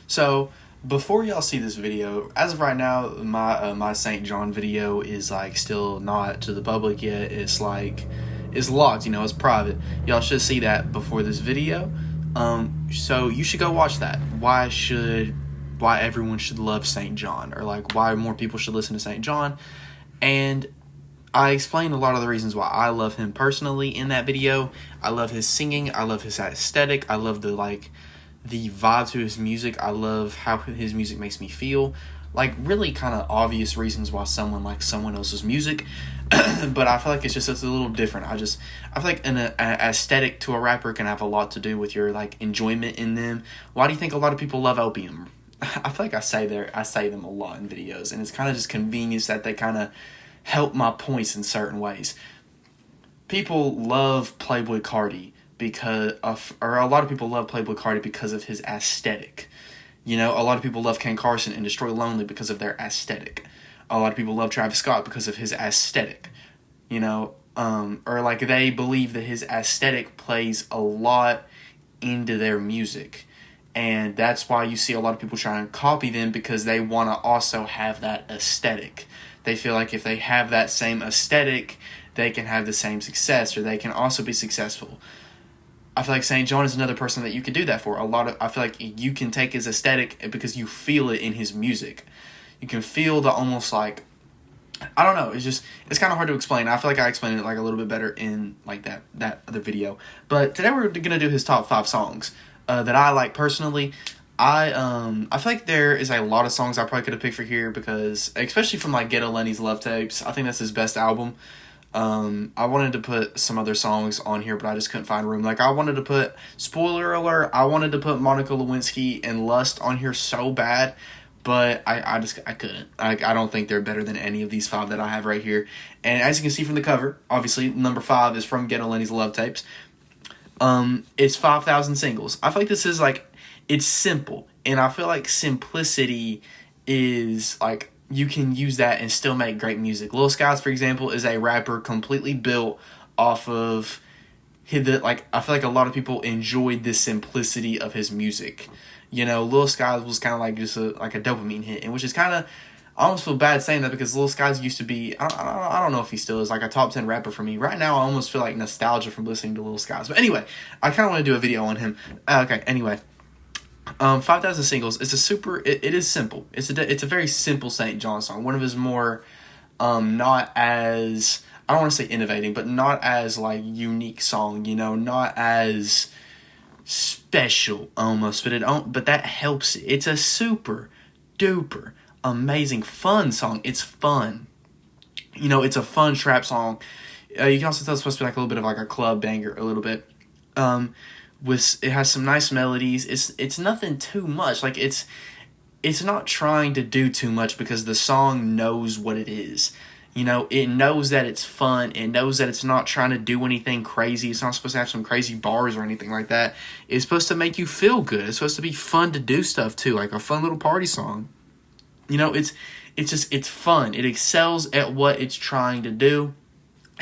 So before y'all see this video, as of right now, my Saint John video is like still not to the public yet. It's like it's locked, it's private. Y'all should see that before this video. So you should go watch that. Why everyone should love Saint John, or like why more people should listen to Saint John. And I explained a lot of the reasons why I love him personally in that video. I love his singing. I love his aesthetic. I love the vibe to his music. I love how his music makes me feel. Like really kind of obvious reasons why someone likes someone else's music. But I feel like it's a little different. I feel like an aesthetic to a rapper can have a lot to do with your like enjoyment in them. Why do you think a lot of people love Opium? I feel like I say them a lot in videos, and it's kind of just convenience that they kind of help my points in certain ways. People love Playboi Carti or a lot of people love Playboi Carti because of his aesthetic. A lot of people love Ken Carson and Destroy Lonely because of their aesthetic. A lot of people love Travis Scott because of his aesthetic. Or like they believe that his aesthetic plays a lot into their music. And that's why you see a lot of people trying to copy them, because they want to also have that aesthetic. They feel like if they have that same aesthetic, they can have the same success, or they can also be successful. I feel like Saint John is another person that you can do that for. I feel like you can take his aesthetic because you feel it in his music. You can feel the almost like, I don't know, it's kind of hard to explain. I feel like I explained it like a little bit better in like that other video. But today we're going to do his top 5 songs that I like personally. I feel like there is a lot of songs I probably could have picked for here, because especially from like Ghetto Lenny's Love Tapes, I think that's his best album. I wanted to put some other songs on here, but I just couldn't find room. Like I wanted to put, spoiler alert, I wanted to put Monica Lewinsky and Lust on here so bad, but I couldn't. I don't think they're better than any of these 5 that I have right here. And as you can see from the cover, obviously number 5 is from Ghetto Lenny's Love Tapes. It's 5,000 Singles. I feel like this is like, it's simple, and I feel like simplicity is like, you can use that and still make great music. Lil Skies, for example, is a rapper completely built off of I feel like a lot of people enjoyed the simplicity of his music. Lil Skies was kind of like just a dopamine hit, and which is kind of, I almost feel bad saying that, because Lil Skies used to be, I don't know if he still is, like a top 10 rapper for me. Right now, I almost feel like nostalgia from listening to Lil Skies. But anyway, I kind of want to do a video on him. Okay, anyway. 5,000 Singles. It's it is simple. It's a very simple Saint John song. One of his more, not as, I don't want to say innovating, but not as like unique song, not as special almost, but that helps it. It's a super duper amazing fun song. It's fun. It's a fun trap song. You can also tell it's supposed to be like a little bit of like a club banger, a little bit. It has some nice melodies. It's nothing too much. Like it's not trying to do too much, because the song knows what it is. It knows that it's fun. It knows that it's not trying to do anything crazy. It's not supposed to have some crazy bars or anything like that. It's supposed to make you feel good. It's supposed to be fun to do stuff too, like a fun little party song. It's fun. It excels at what it's trying to do.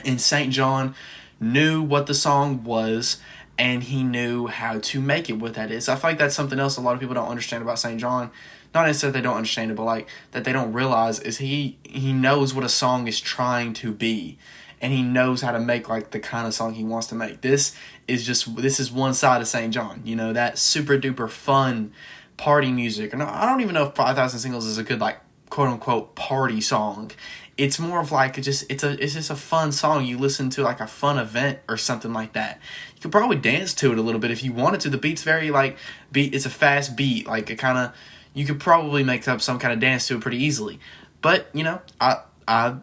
And Saint John knew what the song was, and he knew how to make it what that is. I feel like that's something else a lot of people don't understand about Saint John. Not necessarily they don't understand it, but like that they don't realize is he knows what a song is trying to be, and he knows how to make like the kind of song he wants to make. This is one side of Saint John. That super duper fun party music. And I don't even know if 5,000 Singles is a good like quote unquote party song. It's more of like it's just a fun song you listen to like a fun event or something like that. You could probably dance to it a little bit if you wanted to. The beat's very like it's a fast beat, like it kind of, you could probably make up some kind of dance to it pretty easily. But I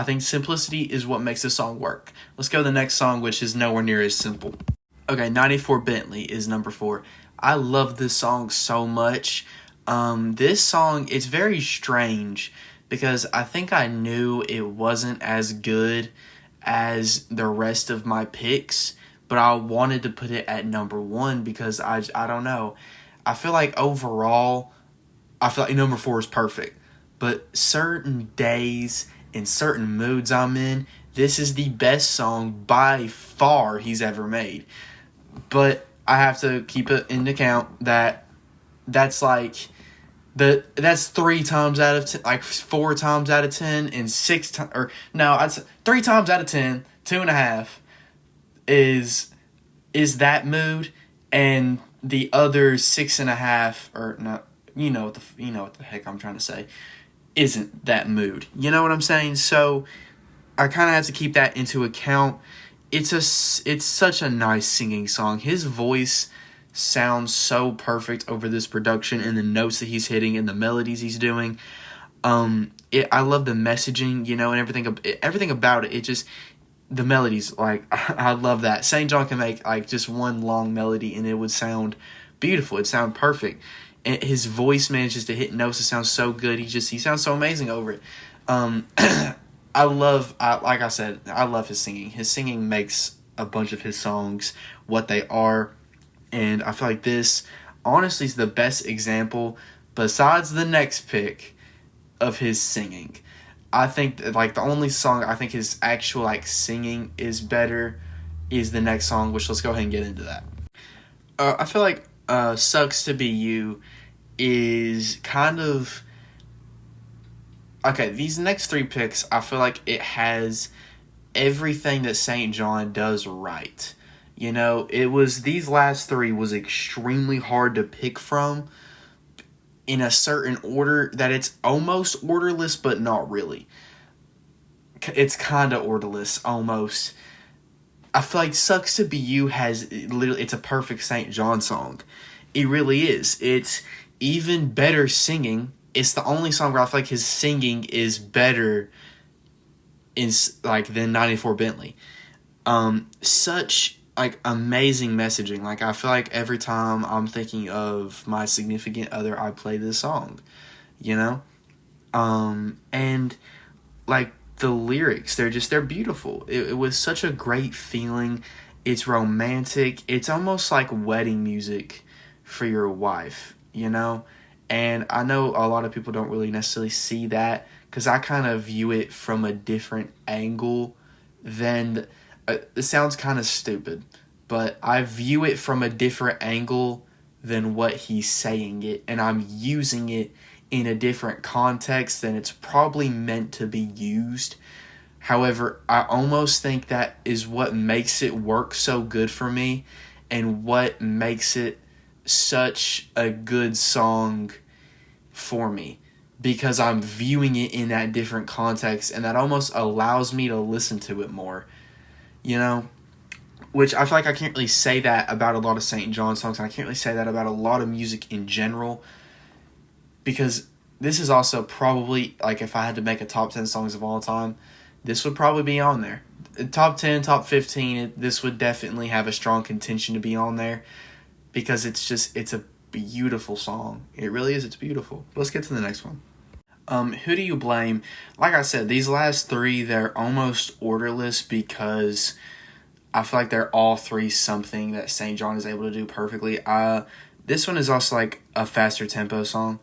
think simplicity is what makes this song work. Let's go to the next song, which is nowhere near as simple. Okay, 94 Bentley is number 4. I love this song so much. This song, it's very strange, because I think I knew it wasn't as good as the rest of my picks, but I wanted to put it at number 1 because I don't know. I feel like overall, I feel like number 4 is perfect. But certain days and certain moods I'm in, this is the best song by far he's ever made. But I have to keep it in account that that's like that's 3 times out of 10, like 4 times out of 10, and 6 times, or no, I'd say 3 times out of 10, 2.5 is that mood, and the other 6.5, or no, you know what the heck I'm trying to say, isn't that mood. You know what I'm saying? So I kind of have to keep that into account. It's such a nice singing song. His voice sounds so perfect over this production and the notes that he's hitting and the melodies he's doing. I love the messaging, and everything about it. It just, the melodies, like, I love that. Saint John can make like just one long melody and it would sound beautiful. It'd sound perfect. And his voice manages to hit notes that sound so good. He sounds so amazing over it. Like I said, I love his singing. His singing makes a bunch of his songs what they are. And I feel like this, honestly, is the best example, besides the next pick, of his singing. I think, like, the only song I think his actual, like, singing is better is the next song, which let's go ahead and get into that. I feel like Sucks to Be You is kind of... Okay, these next 3 picks, I feel like it has everything that Saint John does right. These last 3 was extremely hard to pick from in a certain order that it's almost orderless, but not really. It's kind of orderless, almost. I feel like Sucks to Be You it's a perfect Saint John song. It really is. It's even better singing. It's the only song where I feel like his singing is better than 94 Bentley. Such like amazing messaging. Like, I feel like every time I'm thinking of my significant other, I play this song, and like the lyrics, they're beautiful. It was such a great feeling. It's romantic. It's almost like wedding music for your wife, and I know a lot of people don't really necessarily see that, because I kind of view it from a different angle than... it sounds kind of stupid, but I view it from a different angle than what he's saying it, and I'm using it in a different context than it's probably meant to be used. However, I almost think that is what makes it work so good for me, and what makes it such a good song for me, because I'm viewing it in that different context, and that almost allows me to listen to it more. Which I feel like I can't really say that about a lot of Saint John songs, and I can't really say that about a lot of music in general, because this is also probably, like, if I had to make a top 10 songs of all time, this would probably be on there. Top 10, top 15, this would definitely have a strong contention to be on there, because it's a beautiful song. It really is, it's beautiful. Let's get to the next one. Who Do You Blame? Like I said, these last 3, they're almost orderless, because I feel like they're all 3 something that Saint John is able to do perfectly. This one is also like a faster tempo song,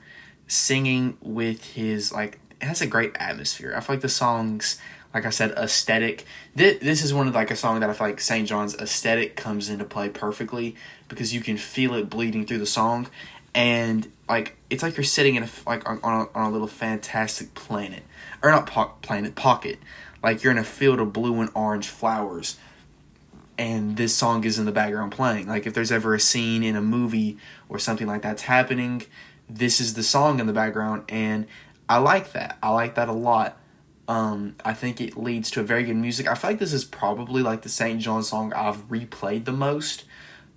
singing with his, like, it has a great atmosphere. I feel like the song's, like I said, aesthetic. This is one of, like, a song that I feel like Saint John's aesthetic comes into play perfectly, because you can feel it bleeding through the song. And, like, it's like you're sitting in on a little fantastic planet. Or not pocket. Like, you're in a field of blue and orange flowers, and this song is in the background playing. Like, if there's ever a scene in a movie or something like that's happening, this is the song in the background, and I like that. I like that a lot. I think it leads to a very good music. I feel like this is probably, like, the Saint John song I've replayed the most,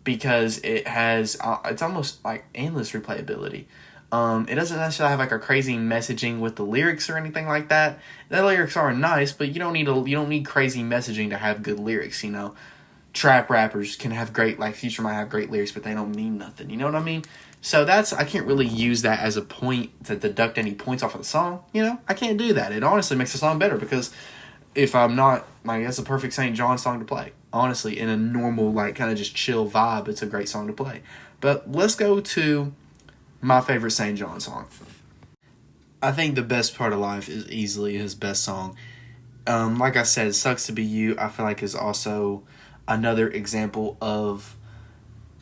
because it has, it's almost like endless replayability. It doesn't necessarily have like a crazy messaging with the lyrics or anything like that. The lyrics are nice, but you don't need crazy messaging to have good lyrics. Trap rappers can have great, like Future might have great lyrics, but they don't mean nothing. You know what I mean? So I can't really use that as a point to deduct any points off of the song. I can't do that. It honestly makes the song better, because if I'm not, like, that's a perfect Saint John song to play. Honestly, in a normal, like, kind of just chill vibe, it's a great song to play. But let's go to my favorite Saint John song. I think The Best Part of Life is easily his best song. Like I said, Sucks to Be You, I feel like, is also another example of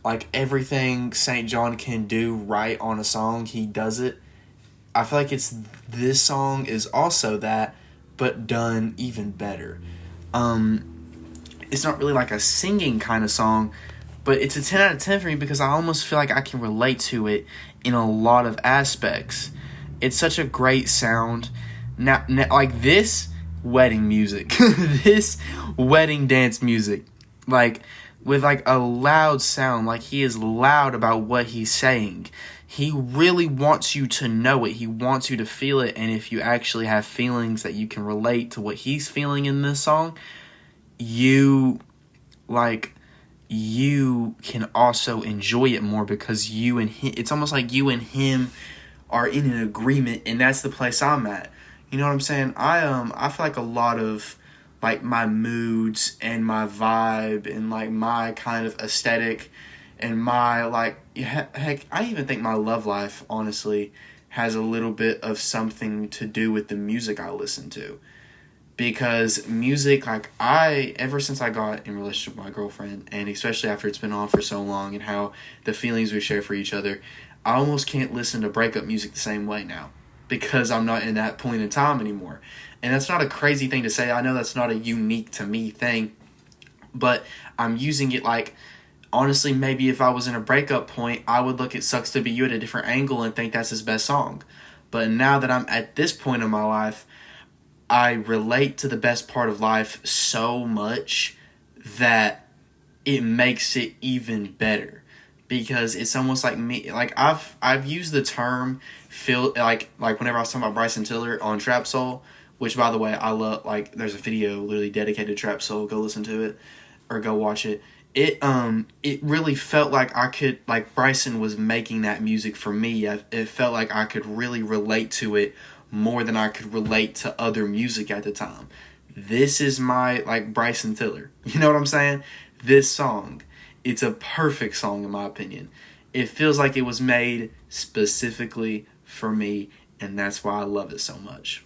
like everything Saint John can do right on a song, he does it. I feel like this song is also that, but done even better. It's not really like a singing kind of song, but it's a 10 out of 10 for me because I almost feel like I can relate to it in a lot of aspects. It's such a great sound. Now like this wedding music, this wedding dance music, like with like a loud sound, like he is loud about what he's saying. He really wants you to know it. He wants you to feel it. And if you actually have feelings that you can relate to what he's feeling in this song, you can also enjoy it more because you and him, it's almost like you and him are in an agreement, and that's the place I'm at. You know what I'm saying? I feel like a lot of like my moods and my vibe and like my kind of aesthetic and my like heck, I even think my love life honestly has a little bit of something to do with the music I listen to. Because music, like ever since I got in a relationship with my girlfriend, and especially after it's been on for so long and how the feelings we share for each other, I almost can't listen to breakup music the same way now because I'm not in that point in time anymore. And that's not a crazy thing to say. I know that's not a unique to me thing, but I'm using it like, honestly, maybe if I was in a breakup point, I would look at Sucks to Be You at a different angle and think that's his best song. But now that I'm at this point in my life, I relate to the best part of life so much that it makes it even better, because it's almost like me, like I've used the term feel like whenever I was talking about Bryson Tiller on Trap Soul, which by the way I love, like there's a video literally dedicated to Trap Soul, go listen to it or go watch it. It really felt like I could, like Bryson was making that music for me. It felt like I could really relate to it more than I could relate to other music at the time. This is my, like, Bryson Tiller. You know what I'm saying? This song, it's a perfect song in my opinion. It feels like it was made specifically for me, and that's why I love it so much.